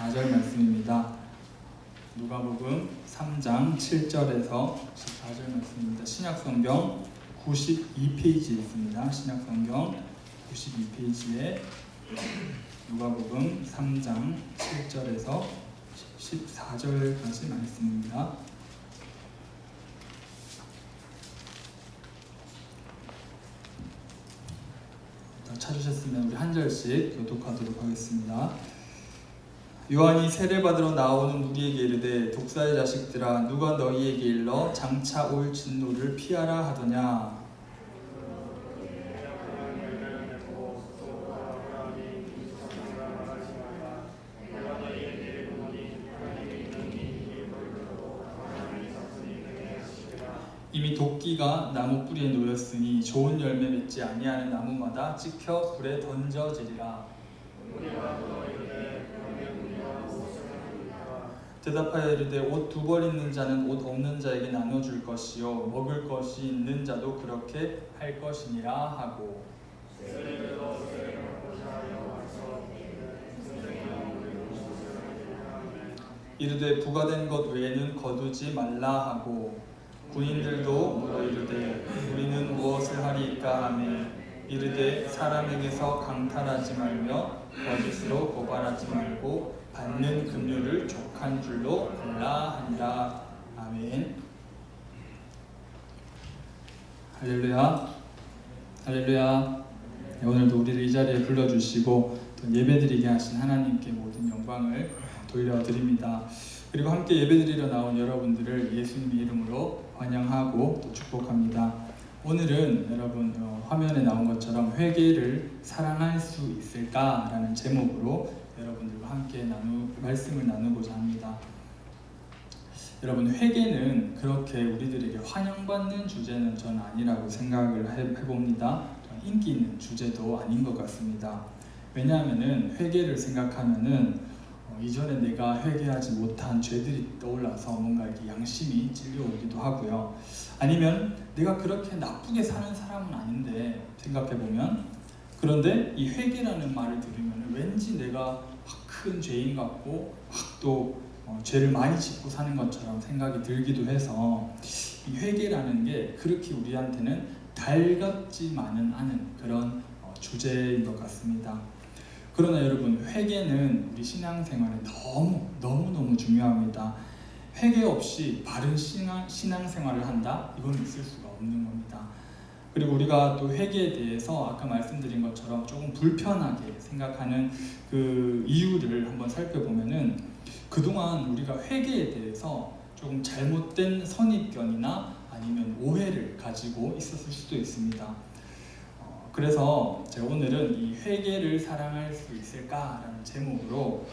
14절 말씀입니다. 누가복음 3장 7절에서 14절 말씀입니다. 신약성경 92페이지에 있습니다. 신약성경 92페이지에 누가복음 3장 7절에서 14절까지 말씀입니다. 찾으셨으면 우리 한 절씩 교독하도록 하겠습니다. 요한이 세례받으러 나오는 무리에게 이르되 독사의 자식들아 누가 너희에게 일러 장차 올 진노를 피하라 하더냐. 이미 도끼가 나무 뿌리에 놓였으니 좋은 열매 맺지 아니하는 나무마다 찍혀 불에 던져지리라. 대답하여 이르되 옷 두 벌 있는 자는 옷 없는 자에게 나눠줄 것이요 먹을 것이 있는 자도 그렇게 할 것이니라 하고, 이르되 부과된 것 외에는 거두지 말라 하고, 군인들도 물어 이르되 우리는 무엇을 하리이까 하며 이르되 사람에게서 강탈하지 말며 거짓으로 고발하지 말고 받는 금류를 족한 줄로 골라 하니라. 아멘. 할렐루야. 할렐루야. 오늘도 우리를 이 자리에 불러주시고 또 예배드리게 하신 하나님께 모든 영광을 돌려드립니다. 그리고 함께 예배드리러 나온 여러분들을 예수님의 이름으로 환영하고 또 축복합니다. 오늘은 여러분 화면에 나온 것처럼 회개를 사랑할 수 있을까라는 제목으로 여러분들과 함께 말씀을 나누고자 합니다. 여러분, 회개는 그렇게 우리들에게 환영받는 주제는 전 아니라고 생각을 해봅니다. 인기 있는 주제도 아닌 것 같습니다. 왜냐하면은 회개를 생각하면은 이전에 내가 회개하지 못한 죄들이 떠올라서 뭔가 이렇게 양심이 찔려오기도 하고요. 아니면 내가 그렇게 나쁘게 사는 사람은 아닌데 생각해보면, 그런데 이 회개라는 말을 들으면 왠지 내가 큰 죄인 같고 또 죄를 많이 짓고 사는 것처럼 생각이 들기도 해서 이 회개라는 게 그렇게 우리한테는 달갑지만은 않은 그런 주제인 것 같습니다. 그러나 여러분, 회개는 우리 신앙생활에 너무 중요합니다. 회개 없이 바른 신앙생활을 한다? 이건 있을 수가 없는 겁니다. 그리고 우리가 또 회개에 대해서 아까 말씀드린 것처럼 조금 불편하게 생각하는 그 이유를 한번 살펴보면은, 그동안 우리가 회개에 대해서 조금 잘못된 선입견이나 아니면 오해를 가지고 있었을 수도 있습니다. 그래서 제가 오늘은 이 회개를 사랑할 수 있을까라는 제목으로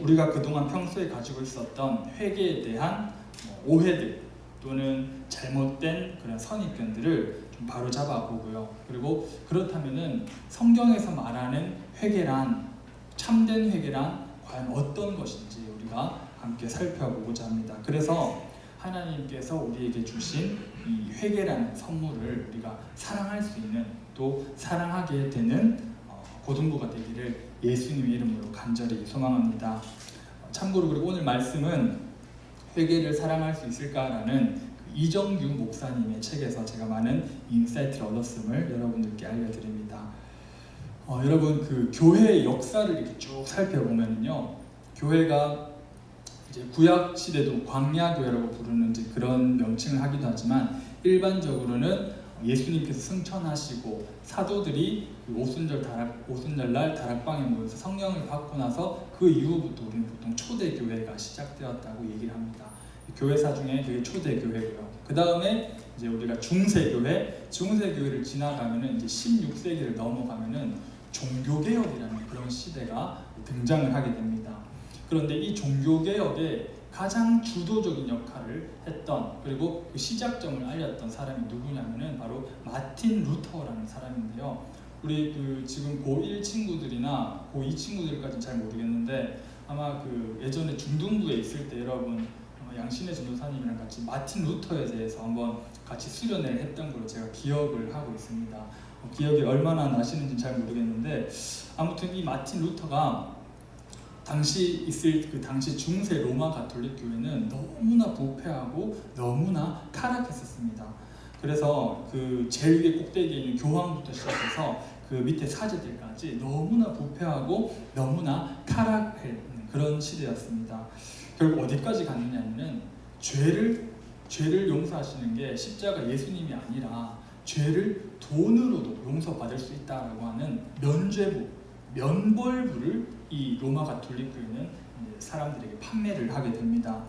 우리가 그동안 평소에 가지고 있었던 회개에 대한 오해들 또는 잘못된 그런 선입견들을 좀 바로 잡아보고요. 그리고 그렇다면은 성경에서 말하는 회개란, 참된 회개란 과연 어떤 것인지 우리가 함께 살펴보고자 합니다. 그래서 하나님께서 우리에게 주신 이 회개라는 선물을 우리가 사랑할 수 있는, 또 사랑하게 되는 고등부가 되기를 예수님의 이름으로 간절히 소망합니다. 참고로 그리고 오늘 말씀은 회개를 사랑할 수 있을까라는 이정규 목사님의 책에서 제가 많은 인사이트를 얻었음을 여러분들께 알려드립니다. 여러분, 그 교회의 역사를 이렇게 쭉 살펴보면요, 교회가 이제 구약 시대도 광야교회라고 부르는 이제 그런 명칭을 하기도 하지만, 일반적으로는 예수님께서 승천하시고 사도들이 오순절날 다락방에 모여서 성령을 받고 나서 그 이후부터 우리는 보통 초대교회가 시작되었다고 얘기를 합니다. 교회사 중에 그게 초대교회고요. 그 다음에 이제 우리가 중세교회를 지나가면은 이제 16세기를 넘어가면은 종교개혁이라는 그런 시대가 등장을 하게 됩니다. 그런데 이 종교개혁에 가장 주도적인 역할을 했던, 그리고 그 시작점을 알렸던 사람이 누구냐면은 바로 마틴 루터라는 사람인데요. 우리 지금 고1 친구들이나 고2 친구들까지는 잘 모르겠는데, 아마 그 예전에 중등부에 있을 때 여러분 양신의 전도사님이랑 같이 마틴 루터에 대해서 한번 같이 수련회를 했던 걸로 제가 기억을 하고 있습니다. 기억이 얼마나 나시는지 잘 모르겠는데, 아무튼 이 마틴 루터가 당시 있을 그 당시 중세 로마 가톨릭 교회는 너무나 부패하고 너무나 타락했었습니다. 그래서 그 제일 위에 꼭대기에 있는 교황부터 시작해서 그 밑에 사제들까지 너무나 부패하고 너무나 타락한 그런 시대였습니다. 결국 어디까지 갔느냐면은 죄를 용서하시는 게 십자가 예수님이 아니라 죄를 돈으로도 용서받을 수 있다라고 하는 면벌부를 이 로마 가톨릭 교회는 사람들에게 판매를 하게 됩니다.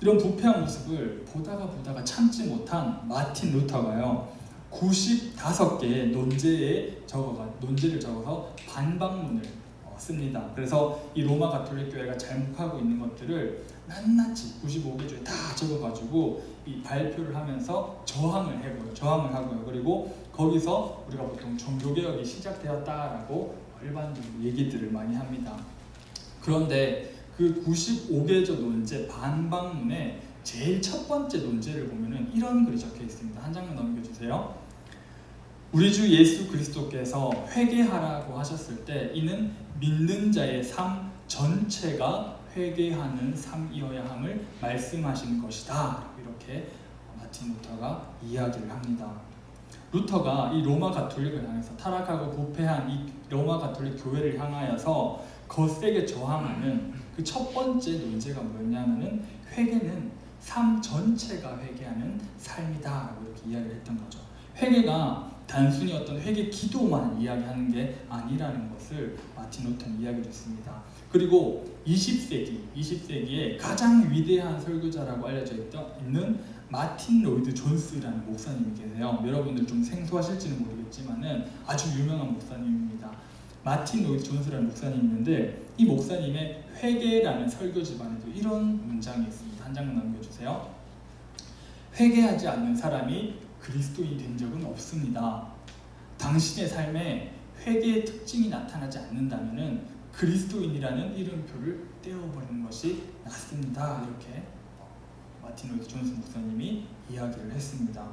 이런 부패한 모습을 보다가 참지 못한 마틴 루터가요 95개의 논제를 적어서 반박문을 씁니다. 그래서 이 로마 가톨릭 교회가 잘못하고 있는 것들을 낱낱이 95개 중에 다 적어가지고 이 발표를 하면서 저항을 하고요. 그리고 거기서 우리가 보통 종교개혁이 시작되었다라고 일반적으로 얘기들을 많이 합니다. 그런데 그 95개조 논제 반박문의 제일 첫 번째 논제를 보면은 이런 글이 적혀 있습니다. 한 장면 넘겨주세요. 우리 주 예수 그리스도께서 회개하라고 하셨을 때 이는 믿는 자의 삶 전체가 회개하는 삶이어야 함을 말씀하신 것이다. 이렇게 마틴 루터가 이야기를 합니다. 루터가 이 로마 가톨릭을 향해서 타락하고 부패한 이 로마 가톨릭 교회를 향하여서 거세게 저항하는 그 첫 번째 논제가 뭐였냐면은 회개는 삶 전체가 회개하는 삶이다라고 이렇게 이야기를 했던 거죠. 회개가 단순히 어떤 회개 기도만 이야기하는 게 아니라는 것을 마틴 루터는 이야기를 했습니다. 그리고 20세기에 가장 위대한 설교자라고 알려져 있는 마틴 로이드 존스라는 목사님이 계세요. 여러분들 좀 생소하실지는 모르겠지만은 아주 유명한 목사님입니다. 마틴 로이드 존스라는 목사님이 있는데 이 목사님의 회개라는 설교 집안에도 이런 문장이 있습니다. 한 장만 넘겨주세요. 회개하지 않는 사람이 그리스도인 된 적은 없습니다. 당신의 삶에 회개의 특징이 나타나지 않는다면 그리스도인이라는 이름표를 떼어버리는 것이 낫습니다. 이렇게 마틴 로이드 존스 목사님이 이야기를 했습니다.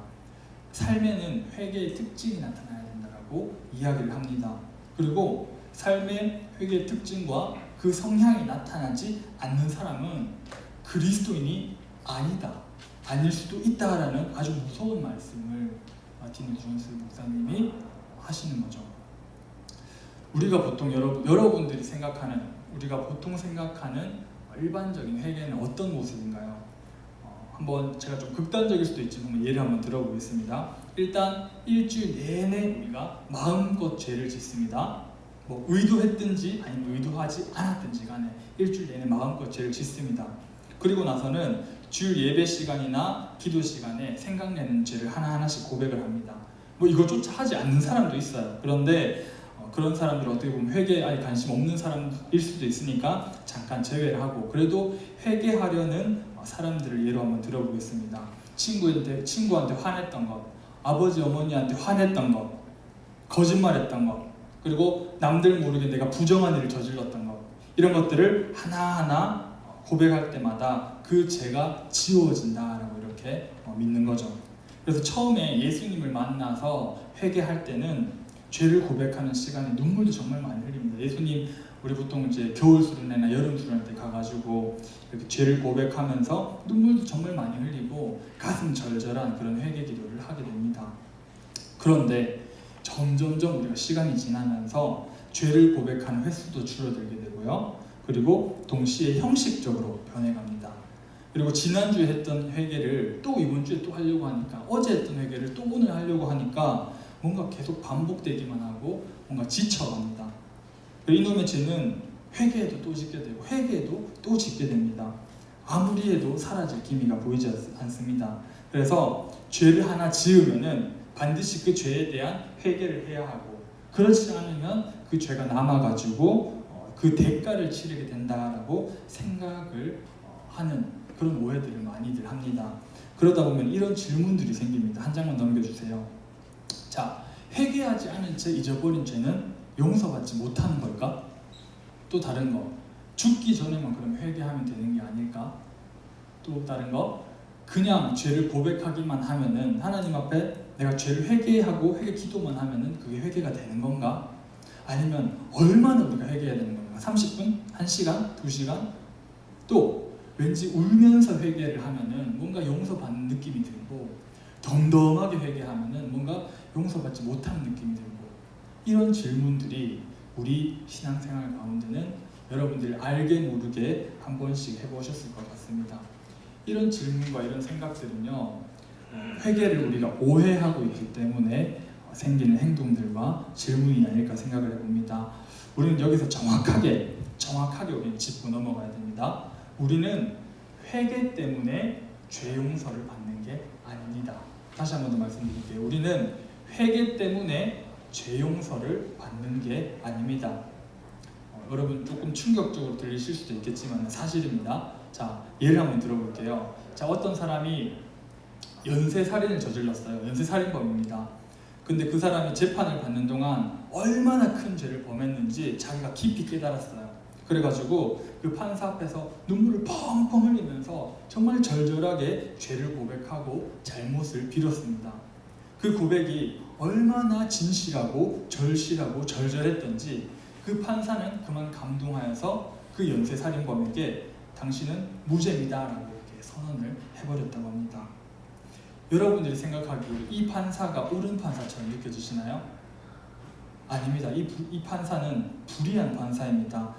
삶에는 회개의 특징이 나타나야 된다고 이야기를 합니다. 그리고 삶의 회개의 특징과 그 성향이 나타나지 않는 사람은 그리스도인이 아닐 수도 있다라는 아주 무서운 말씀을 마틴 로이드 존스 목사님이 하시는 거죠. 우리가 보통 여러분들이 우리가 보통 생각하는 일반적인 회개는 어떤 모습인가요? 한번 제가 좀 극단적일 수도 있지만 예를 한번 들어보겠습니다. 일단 일주일 내내 우리가 마음껏 죄를 짓습니다. 뭐 의도했든지 아니면 의도하지 않았든지 간에 일주일 내내 마음껏 죄를 짓습니다. 그리고 나서는 주일 예배 시간이나 기도 시간에 생각나는 죄를 하나하나씩 고백을 합니다. 뭐 이것조차 하지 않는 사람도 있어요. 그런데 그런 사람들은 어떻게 보면 회개에 아예 관심 없는 사람일 수도 있으니까 잠깐 제외를 하고 그래도 회개하려는 사람들을 예로 한번 들어보겠습니다. 친구한테 화냈던 것, 아버지 어머니한테 화냈던 것, 거짓말했던 것, 그리고 남들 모르게 내가 부정한 일을 저질렀던 것, 이런 것들을 하나하나 고백할 때마다 그 죄가 지워진다라고 이렇게 믿는 거죠. 그래서 처음에 예수님을 만나서 회개할 때는 죄를 고백하는 시간에 눈물도 정말 많이 흘립니다. 예수님, 우리 보통 이제 겨울 수련회나 여름 수련회 때 가가지고 이렇게 죄를 고백하면서 눈물도 정말 많이 흘리고 가슴 절절한 그런 회개 기도를 하게 됩니다. 그런데 점점점 우리가 시간이 지나면서 죄를 고백하는 횟수도 줄어들게 되고요. 그리고 동시에 형식적으로 변해갑니다. 그리고 지난주에 했던 회개를 또 이번 주에 또 하려고 하니까 어제 했던 회개를 또 오늘 하려고 하니까 뭔가 계속 반복되기만 하고 뭔가 지쳐갑니다. 이놈의 죄는 회개해도 또 짓게 되고 회개해도 또 짓게 됩니다. 아무리 해도 사라질 기미가 보이지 않습니다. 그래서 죄를 하나 지으면은 반드시 그 죄에 대한 회개를 해야 하고 그렇지 않으면 그 죄가 남아가지고 그 대가를 치르게 된다라고 생각을 하는 그런 오해들을 많이들 합니다. 그러다 보면 이런 질문들이 생깁니다. 한 장만 넘겨주세요. 자, 회개하지 않은 채 잊어버린 죄는 용서받지 못하는 걸까? 또 다른 거, 죽기 전에만 그럼 회개하면 되는 게 아닐까? 또 다른 거, 그냥 죄를 고백하기만 하면은 하나님 앞에 내가 죄를 회개하고 회개 기도만 하면은 그게 회개가 되는 건가? 아니면 얼마나 우리가 회개해야 되는 건가? 30분, 1시간, 2시간 또 왠지 울면서 회개를 하면은 뭔가 용서받는 느낌이 들고 덤덤하게 회개하면은 뭔가 용서받지 못하는 느낌이 들고 이런 질문들이 우리 신앙생활 가운데는 여러분들이 알게 모르게 한 번씩 해보셨을 것 같습니다. 이런 질문과 이런 생각들은요 회개를 우리가 오해하고 있기 때문에 생기는 행동들과 질문이 아닐까 생각을 해봅니다. 우리는 여기서 정확하게 우리는 짚고 넘어가야 됩니다. 우리는 회개 때문에 죄 용서를 받는 게 아닙니다. 다시 한 번 더 말씀드릴게요. 우리는 회개 때문에 죄 용서를 받는 게 아닙니다. 여러분 조금 충격적으로 들리실 수도 있겠지만 사실입니다. 자, 예를 한번 들어볼게요. 자, 어떤 사람이 연쇄살인을 저질렀어요. 연쇄살인범입니다. 근데 그 사람이 재판을 받는 동안 얼마나 큰 죄를 범했는지 자기가 깊이 깨달았어요. 그래가지고 그 판사 앞에서 눈물을 펑펑 흘리면서 정말 절절하게 죄를 고백하고 잘못을 빌었습니다. 그 고백이 얼마나 진실하고 절실하고 절절했던지 그 판사는 그만 감동하여서 그 연쇄살인범에게 당신은 무죄입니다 라고 이렇게 선언을 해버렸다고 합니다. 여러분들이 생각하기에 이 판사가 옳은 판사처럼 느껴지시나요? 아닙니다. 이 판사는 불의한 판사입니다.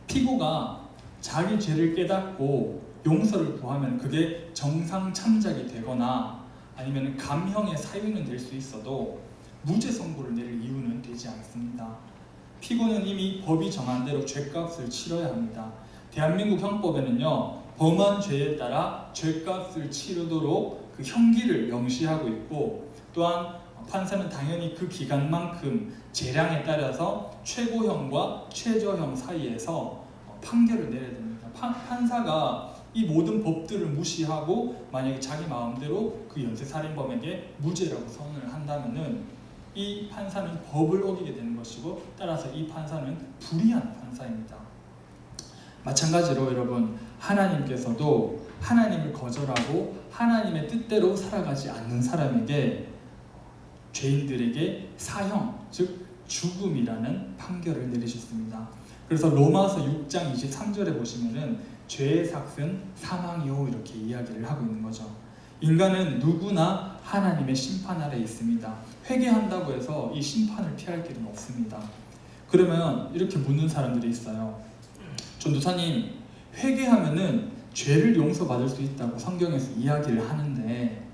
피고가 자기 죄를 깨닫고 용서를 구하면 그게 정상 참작이 되거나 아니면 감형의 사유는 될 수 있어도 무죄 선고를 내릴 이유는 되지 않습니다. 피고는 이미 법이 정한 대로 죄값을 치러야 합니다. 대한민국 형법에는요 범한 죄에 따라 죄값을 치르도록 그 형기를 명시하고 있고 또한 판사는 당연히 그 기간만큼 재량에 따라서 최고형과 최저형 사이에서 판결을 내려야 됩니다. 판사가 이 모든 법들을 무시하고 만약에 자기 마음대로 그 연쇄살인범에게 무죄라고 선언을 한다면은 이 판사는 법을 어기게 되는 것이고 따라서 이 판사는 불의한 판사입니다. 마찬가지로 여러분 하나님께서도 하나님을 거절하고 하나님의 뜻대로 살아가지 않는 사람에게 죄인들에게 사형 즉 죽음이라는 판결을 내리셨습니다. 그래서 로마서 6장 23절에 보시면은 죄의 삭은 사망이요 이렇게 이야기를 하고 있는 거죠. 인간은 누구나 하나님의 심판 아래 있습니다. 회개한다고 해서 이 심판을 피할 길은 없습니다. 그러면 이렇게 묻는 사람들이 있어요. 전도사님, 회개하면은 죄를 용서받을 수 있다고 성경에서 이야기를 하는데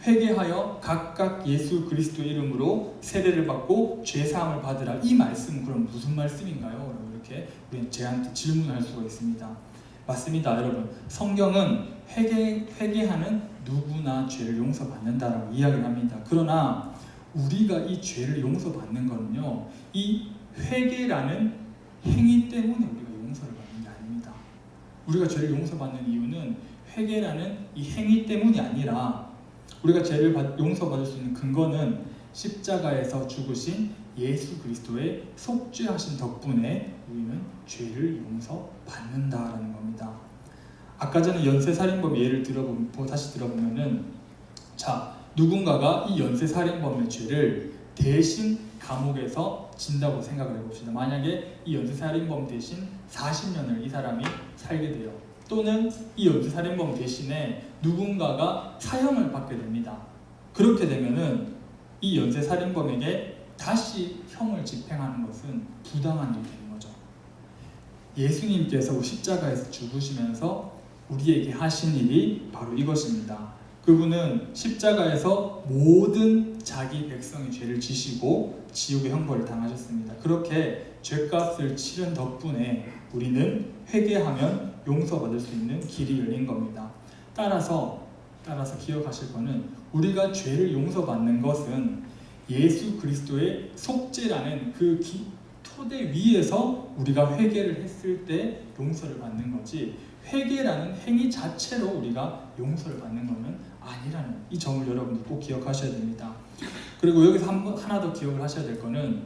회개하여 각각 예수 그리스도의 이름으로 세례를 받고 죄사함을 받으라 이 말씀은 그럼 무슨 말씀인가요? 이렇게 저한테 질문할 수가 있습니다. 맞습니다, 여러분. 성경은 회개하는 누구나 죄를 용서받는다라고 이야기를 합니다. 그러나 우리가 이 죄를 용서받는 거는요, 이 회개라는 행위 때문에 우리가 용서를 받는 게 아닙니다. 우리가 죄를 용서받는 이유는 회개라는 이 행위 때문이 아니라 우리가 죄를 용서받을 수 있는 근거는 십자가에서 죽으신 예수 그리스도의 속죄하신 덕분에 우리는 죄를 용서받는다라는 겁니다. 아까 전에 연쇄살인범 예를 다시 들어보면은 자, 누군가가 이 연쇄살인범의 죄를 대신 감옥에서 진다고 생각을 해봅시다. 만약에 이 연쇄살인범 대신 40년을 이 사람이 살게 돼요. 또는 이 연쇄살인범 대신에 누군가가 사형을 받게 됩니다. 그렇게 되면은 이 연쇄살인범에게 다시 형을 집행하는 것은 부당한 일이 되는 거죠. 예수님께서 십자가에서 죽으시면서 우리에게 하신 일이 바로 이것입니다. 그분은 십자가에서 모든 자기 백성의 죄를 지시고 지옥의 형벌을 당하셨습니다. 그렇게 죄값을 치른 덕분에 우리는 회개하면 용서받을 수 있는 길이 열린 겁니다. 따라서 기억하실 거는 우리가 죄를 용서받는 것은 예수 그리스도의 속죄라는 그 토대 위에서 우리가 회개를 했을 때 용서를 받는 거지 회개라는 행위 자체로 우리가 용서를 받는 것은 아니라는 이 점을 여러분들 꼭 기억하셔야 됩니다. 그리고 여기서 하나 더 기억을 하셔야 될 거는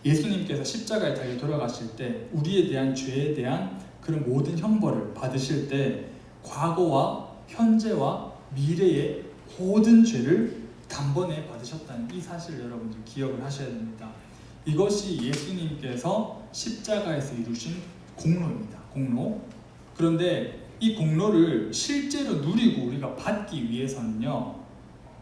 예수님께서 십자가에 달려 돌아가실 때 우리에 대한 죄에 대한 그런 모든 형벌을 받으실 때 과거와 현재와 미래의 모든 죄를 단번에 받으셨다는 이 사실을 여러분들 기억을 하셔야 됩니다. 이것이 예수님께서 십자가에서 이루신 공로입니다. 공로. 그런데 이 공로를 실제로 누리고 우리가 받기 위해서는요,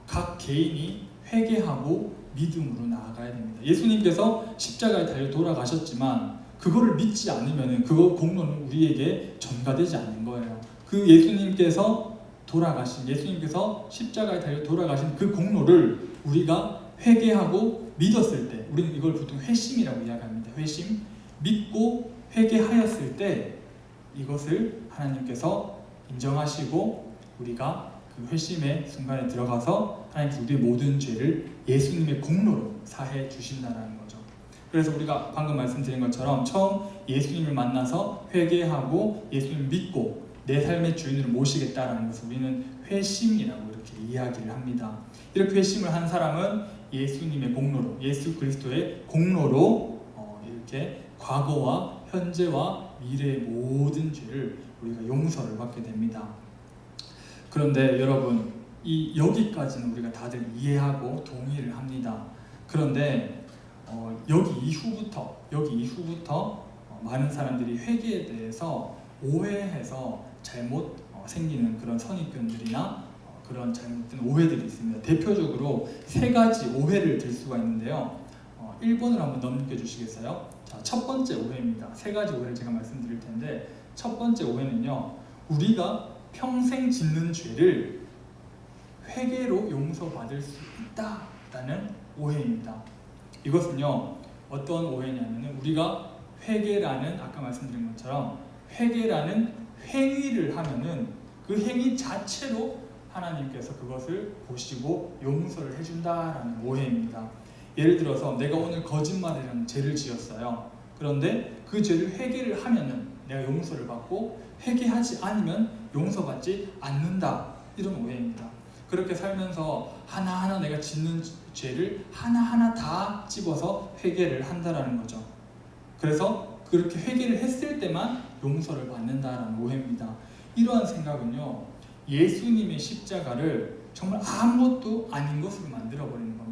각 개인이 회개하고 믿음으로 나아가야 됩니다. 예수님께서 십자가에 달려 돌아가셨지만 그거를 믿지 않으면 그 공로는 우리에게 전가되지 않는 거예요. 그 예수님께서 십자가에 달려 돌아가신 그 공로를 우리가 회개하고 믿었을 때, 우리는 이걸 보통 회심이라고 이야기합니다. 회심, 믿고 회개하였을 때 이것을 하나님께서 인정하시고 우리가 그 회심의 순간에 들어가서 하나님께서 우리의 모든 죄를 예수님의 공로로 사해 주신다는 거죠. 그래서 우리가 방금 말씀드린 것처럼 처음 예수님을 만나서 회개하고 예수님을 믿고 내 삶의 주인으로 모시겠다라는 것을 우리는 회심이라고 이렇게 이야기를 합니다. 이렇게 회심을 한 사람은 예수님의 공로로, 예수 그리스도의 공로로 이렇게 과거와 현재와 미래의 모든 죄를 우리가 용서를 받게 됩니다. 그런데 여러분, 여기까지는 우리가 다들 이해하고 동의를 합니다. 그런데 여기 이후부터 많은 사람들이 회개에 대해서 오해해서 잘못 생기는 그런 선입견들이나 그런 잘못된 오해들이 있습니다. 대표적으로 3가지 오해를 들 수가 있는데요. 1번을 한번 넘겨주시겠어요? 자, 첫 번째 오해입니다. 3가지 오해를 제가 말씀드릴 텐데, 첫 번째 오해는요, 우리가 평생 짓는 죄를 회개로 용서받을 수 있다라는 오해입니다. 이것은요, 어떤 오해냐면 우리가 회개라는, 아까 말씀드린 것처럼 회개라는 행위를 하면은 그 행위 자체로 하나님께서 그것을 보시고 용서를 해준다라는 오해입니다. 예를 들어서 내가 오늘 거짓말이라는 죄를 지었어요. 그런데 그 죄를 회개를 하면은 내가 용서를 받고 회개하지 않으면 용서받지 않는다, 이런 오해입니다. 그렇게 살면서 하나하나 내가 짓는 죄를 하나하나 다 집어서 회개를 한다라는 거죠. 그래서 그렇게 회개를 했을 때만 용서를 받는다라는 오해입니다. 이러한 생각은요, 예수님의 십자가를 정말 아무것도 아닌 것으로 만들어버리는 겁니다.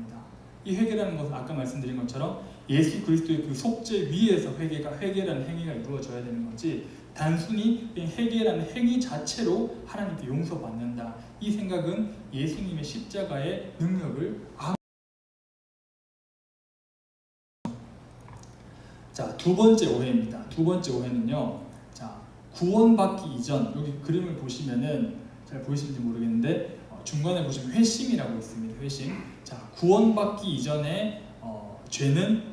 이 회개라는 것은 아까 말씀드린 것처럼 예수 그리스도의 그 속죄 위에서 회개라는 행위가 이루어져야 되는 거지, 단순히 회개라는 행위 자체로 하나님께 용서받는다, 이 생각은 예수님의 십자가의 능력을 자, 두 번째 오해입니다. 두 번째 오해는요, 자, 구원받기 이전, 여기 그림을 보시면은 잘 보이시는지 모르겠는데 중간에 보시면 회심이라고 있습니다. 회심. 자, 구원받기 이전에 죄는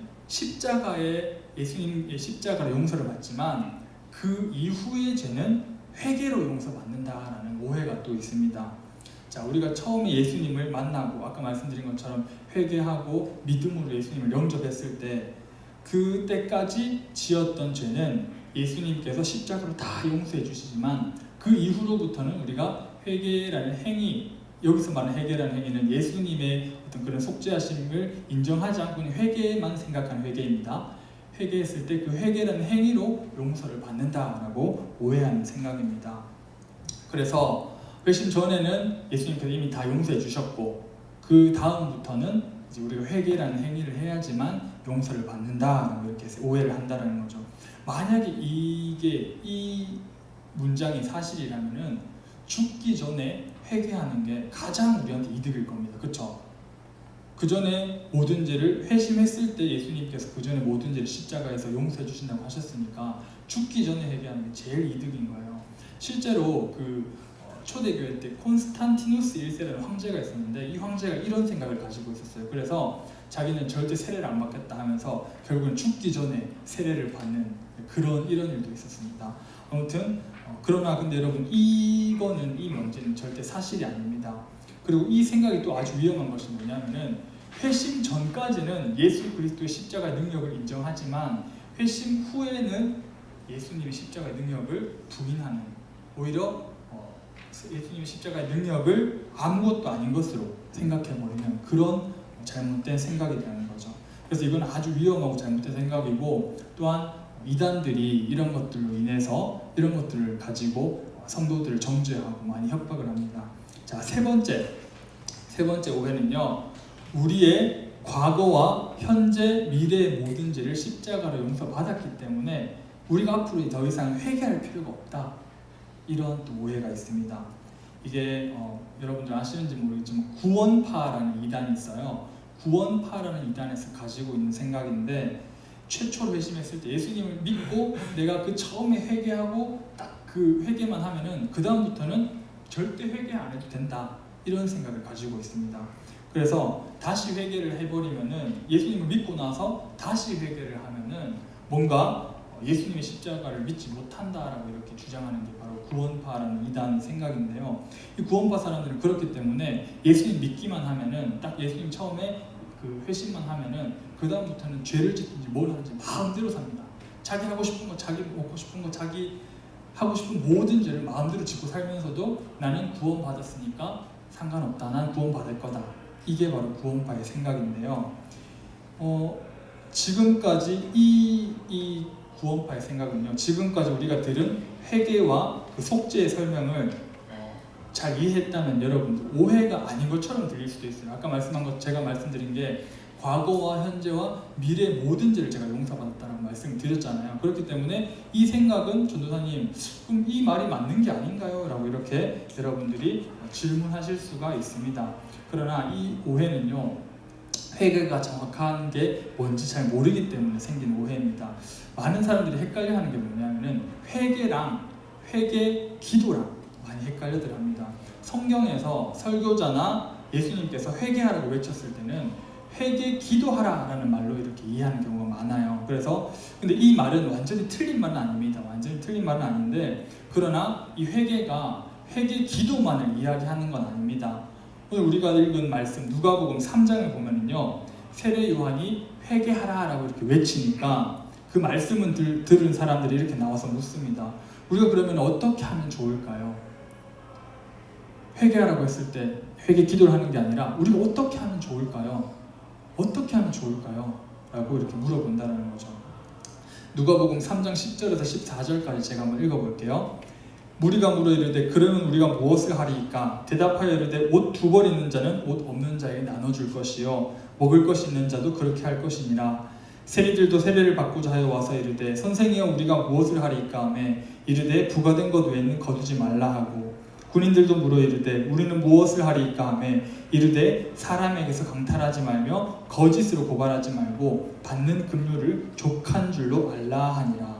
예수님의 십자가로 용서를 받지만 그 이후의 죄는 회개로 용서받는다라는 오해가 또 있습니다. 자, 우리가 처음에 예수님을 만나고 아까 말씀드린 것처럼 회개하고 믿음으로 예수님을 영접했을 때 그때까지 지었던 죄는 예수님께서 십자가로 다 용서해 주시지만 그 이후로부터는 우리가 회개라는 행위, 여기서 말하는 회개라는 행위는 예수님의 어떤 그런 속죄하심을 인정하지 않고 회개만 생각하는 회개입니다. 회개했을 때 그 회개라는 행위로 용서를 받는다라고 오해하는 생각입니다. 그래서 회심 전에는 예수님께서 이미 다 용서해 주셨고 그 다음부터는 이제 우리가 회개라는 행위를 해야지만 용서를 받는다라고 이렇게 오해를 한다는 거죠. 만약에 이 문장이 사실이라면은 죽기 전에 회개하는 게 가장 우리한테 이득일 겁니다. 그렇죠? 그 전에 모든 죄를 회심했을 때 예수님께서 그 전에 모든 죄를 십자가에서 용서해 주신다고 하셨으니까 죽기 전에 회개하는 게 제일 이득인 거예요. 실제로 초대교회 때 콘스탄티누스 1세라는 황제가 있었는데 이 황제가 이런 생각을 가지고 있었어요. 그래서 자기는 절대 세례를 안 받겠다 하면서 결국은 죽기 전에 세례를 받는 이런 일도 있었습니다. 아무튼 그러나 근데 여러분 이 문제는 절대 사실이 아닙니다. 그리고 이 생각이 또 아주 위험한 것이 뭐냐면은 회심 전까지는 예수 그리스도의 십자가의 능력을 인정하지만 회심 후에는 예수님의 십자가의 능력을 부인하는, 오히려 예수님의 십자가의 능력을 아무것도 아닌 것으로 생각해버리는 그런 잘못된 생각이라는 거죠. 그래서 이건 아주 위험하고 잘못된 생각이고, 또한 이단들이 이런 것들로 인해서 이런 것들을 가지고 성도들을 정죄하고 많이 협박을 합니다. 자, 세 번째 오해는요, 우리의 과거와 현재, 미래의 모든 죄를 십자가로 용서받았기 때문에 우리가 앞으로 더 이상 회개할 필요가 없다. 이런 또 오해가 있습니다. 이게 여러분들 아시는지 모르겠지만 구원파라는 이단이 있어요. 구원파라는 이단에서 가지고 있는 생각인데, 최초로 회심했을 때 예수님을 믿고 내가 그 처음에 회개하고 딱 그 회개만 하면은 그 다음부터는 절대 회개 안 해도 된다, 이런 생각을 가지고 있습니다. 그래서 다시 회개를 해버리면은, 예수님을 믿고 나서 다시 회개를 하면은 뭔가 예수님의 십자가를 믿지 못한다라고 이렇게 주장하는 게 바로 구원파라는 이단의 생각인데요. 이 구원파 사람들은 그렇기 때문에 예수님 믿기만 하면은, 딱 예수님 처음에 그 회심만 하면은 그 다음부터는 죄를 짓든지 뭘 하든지 마음대로 삽니다. 자기 하고 싶은 거, 자기 먹고 싶은 거, 자기 하고 싶은 모든 죄를 마음대로 짓고 살면서도 나는 구원받았으니까 상관없다, 난 구원받을 거다. 이게 바로 구원파의 생각인데요. 지금까지 이 구원파의 생각은요, 지금까지 우리가 들은 회개와 그 속죄의 설명을 잘 이해했다면 여러분들 오해가 아닌 것처럼 들릴 수도 있어요. 아까 말씀한 것, 제가 말씀드린 게 과거와 현재와 미래의 모든 죄를 제가 용서받았다라고 말씀드렸잖아요. 그렇기 때문에 이 생각은 전도사님, 그럼 이 말이 맞는 게 아닌가요? 라고 이렇게 여러분들이 질문하실 수가 있습니다. 그러나 이 오해는요, 회개가 정확한 게 뭔지 잘 모르기 때문에 생긴 오해입니다. 많은 사람들이 헷갈려하는 게 뭐냐면은 회개랑 회개 기도랑 많이 헷갈려들 합니다. 성경에서 설교자나 예수님께서 회개하라고 외쳤을 때는 회개 기도하라라는 말로 이렇게 이해하는 경우가 많아요. 그래서 근데 이 말은 완전히 틀린 말은 아닙니다. 완전히 틀린 말은 아닌데, 그러나 이 회개가 회개 기도만을 이야기하는 건 아닙니다. 오늘 우리가 읽은 말씀 누가복음 3장을 보면은요, 세례 요한이 회개하라라고 이렇게 외치니까 그 말씀을 들은 사람들이 이렇게 나와서 묻습니다. 우리가 그러면 어떻게 하면 좋을까요? 회개하라고 했을 때 회개 기도를 하는 게 아니라 우리가 어떻게 하면 좋을까요? 어떻게 하면 좋을까요? 라고 이렇게 물어본다는 거죠. 누가복음 3장 10절에서 14절까지 제가 한번 읽어볼게요. 무리가 물어 이르되 그러면 우리가 무엇을 하리이까? 대답하여 이르되 옷 두 벌 있는 자는 옷 없는 자에게 나눠줄 것이요 먹을 것이 있는 자도 그렇게 할 것이니라. 세리들도 세례를 받고자 하여 와서 이르되 선생이여 우리가 무엇을 하리이까 하며 이르되 부과된 것 외에는 거두지 말라 하고, 군인들도 물어 이르되 우리는 무엇을 하리이까 하며 이르되 사람에게서 강탈하지 말며 거짓으로 고발하지 말고 받는 급료를 족한 줄로 알라 하니라.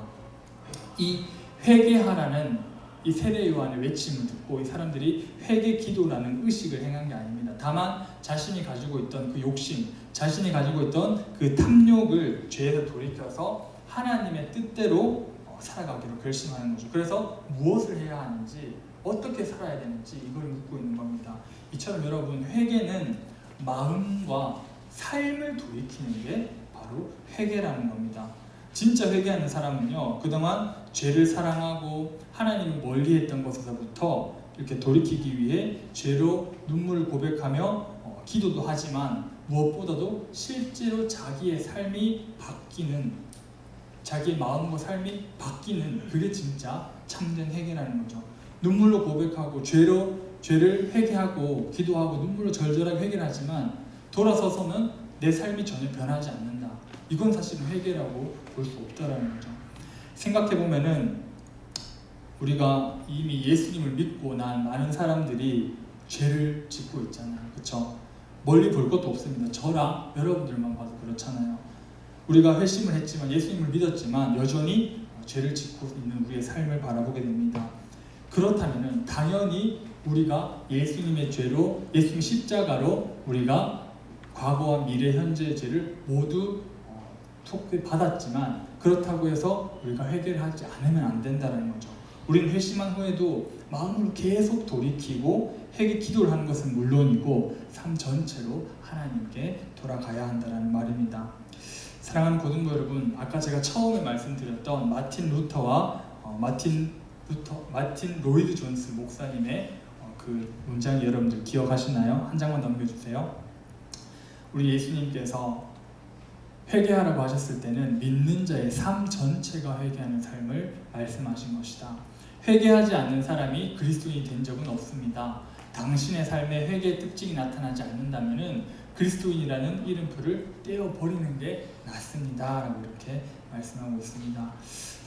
이 회개하라는 이 세례 요한의 외침을 듣고 이 사람들이 회개 기도라는 의식을 행한 게 아닙니다. 다만 자신이 가지고 있던 그 욕심, 자신이 가지고 있던 그 탐욕을 죄에서 돌이켜서 하나님의 뜻대로 살아가기로 결심하는 거죠. 그래서 무엇을 해야 하는지, 어떻게 살아야 되는지 이걸 묻고 있는 겁니다. 이처럼 여러분, 회개는 마음과 삶을 돌이키는 게 바로 회개라는 겁니다. 진짜 회개하는 사람은요, 그동안 죄를 사랑하고 하나님을 멀리했던 것에서부터 이렇게 돌이키기 위해 죄로 눈물을 고백하며 기도도 하지만 무엇보다도 실제로 자기의 삶이 바뀌는, 자기의 마음과 삶이 바뀌는, 그게 진짜 참된 회개라는 거죠. 눈물로 고백하고 죄를 회개하고 기도하고 눈물로 절절하게 회개를 하지만 돌아서서는 내 삶이 전혀 변하지 않는다. 이건 사실은 회개라고 볼 수 없다라는 거죠. 생각해보면은 우리가 이미 예수님을 믿고 난 많은 사람들이 죄를 짓고 있잖아요. 그렇죠? 멀리 볼 것도 없습니다. 저랑 여러분들만 봐도 그렇잖아요. 우리가 회심을 했지만, 예수님을 믿었지만 여전히 죄를 짓고 있는 우리의 삶을 바라보게 됩니다. 그렇다면 당연히 우리가 예수님의 죄로, 예수님 십자가로 우리가 과거와 미래, 현재의 죄를 모두 받았지만, 그렇다고 해서 우리가 회개를 하지 않으면 안 된다는 거죠. 우리는 회심한 후에도 마음으로 계속 돌이키고 회개 기도를 하는 것은 물론이고 삶 전체로 하나님께 돌아가야 한다는 말입니다. 사랑하는 고등부 여러분, 아까 제가 처음에 말씀드렸던 마틴 로이드 존스 목사님의 그 문장 여러분들 기억하시나요? 한 장만 넘겨주세요. 우리 예수님께서 회개하라고 하셨을 때는 믿는 자의 삶 전체가 회개하는 삶을 말씀하신 것이다. 회개하지 않는 사람이 그리스도인이 된 적은 없습니다. 당신의 삶에 회개의 특징이 나타나지 않는다면 그리스도인이라는 이름표를 떼어버리는 게 낫습니다 라고 이렇게 말씀하고 있습니다.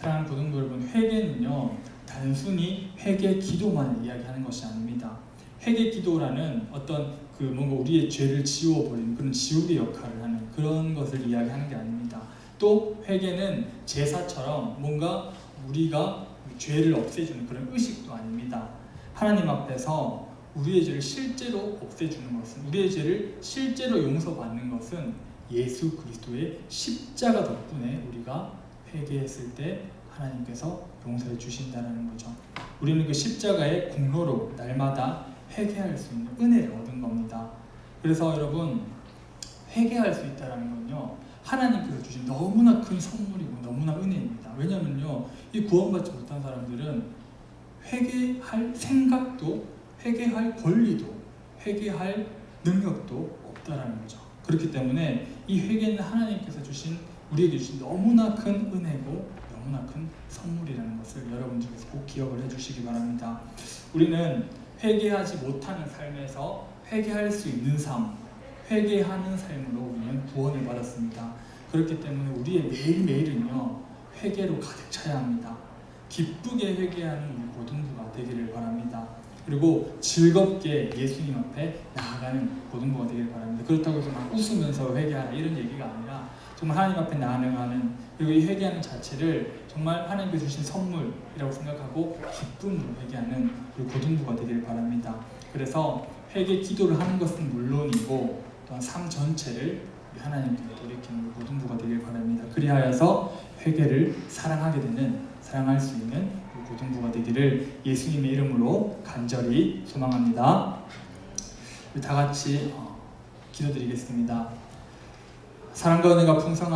사랑하는 고등부 여러분, 회개는요 단순히 회개 기도만 이야기하는 것이 아닙니다. 회개 기도라는 어떤 뭔가 우리의 죄를 지워버리는 그런 지우개 역할을 하는 그런 것을 이야기하는 게 아닙니다. 또 회개는 제사처럼 뭔가 우리가 죄를 없애주는 그런 의식도 아닙니다. 하나님 앞에서 우리의 죄를 실제로 없애주는 것은, 우리의 죄를 실제로 용서받는 것은 예수 그리스도의 십자가 덕분에 우리가 회개했을 때 하나님께서 용서해 주신다는 거죠. 우리는 그 십자가의 공로로 날마다 회개할 수 있는 은혜를 얻은 겁니다. 그래서 여러분, 회개할 수 있다는 건요 하나님께서 주신 너무나 큰 선물이고 너무나 은혜입니다. 왜냐면요 이 구원받지 못한 사람들은 회개할 생각도, 회개할 권리도, 회개할 능력도 없다라는 거죠. 그렇기 때문에 이 회개는 하나님께서 주신, 우리에게 주신 너무나 큰 은혜고 너무나 큰 선물이라는 것을 여러분들께서 꼭 기억을 해주시기 바랍니다. 우리는 회개하지 못하는 삶에서 회개할 수 있는 삶, 회개하는 삶으로 우리는 구원을 받았습니다. 그렇기 때문에 우리의 매일매일은요 회개로 가득 차야 합니다. 기쁘게 회개하는 우리 고등부가 되기를 바랍니다. 그리고 즐겁게 예수님 앞에 나아가는 고등부가 되기를 바랍니다. 그렇다고 해서 막 웃으면서 회개하라 이런 얘기가 아니라 정말 하나님 앞에 나아가는, 그리고 이 회개하는 자체를 정말 하나님께서 주신 선물이라고 생각하고 기쁨으로 회개하는 우리 고등부가 되기를 바랍니다. 그래서 회개 기도를 하는 것은 물론이고 또한 삶 전체를 하나님께 돌이키는 우리 고등부가 되기를 바랍니다. 그리하여서 회개를 사랑하게 되는, 사랑할 수 있는 우리 고등부가 되기를 예수님의 이름으로 간절히 소망합니다. 우리 다 같이 기도드리겠습니다. 사랑과 은혜가 풍성한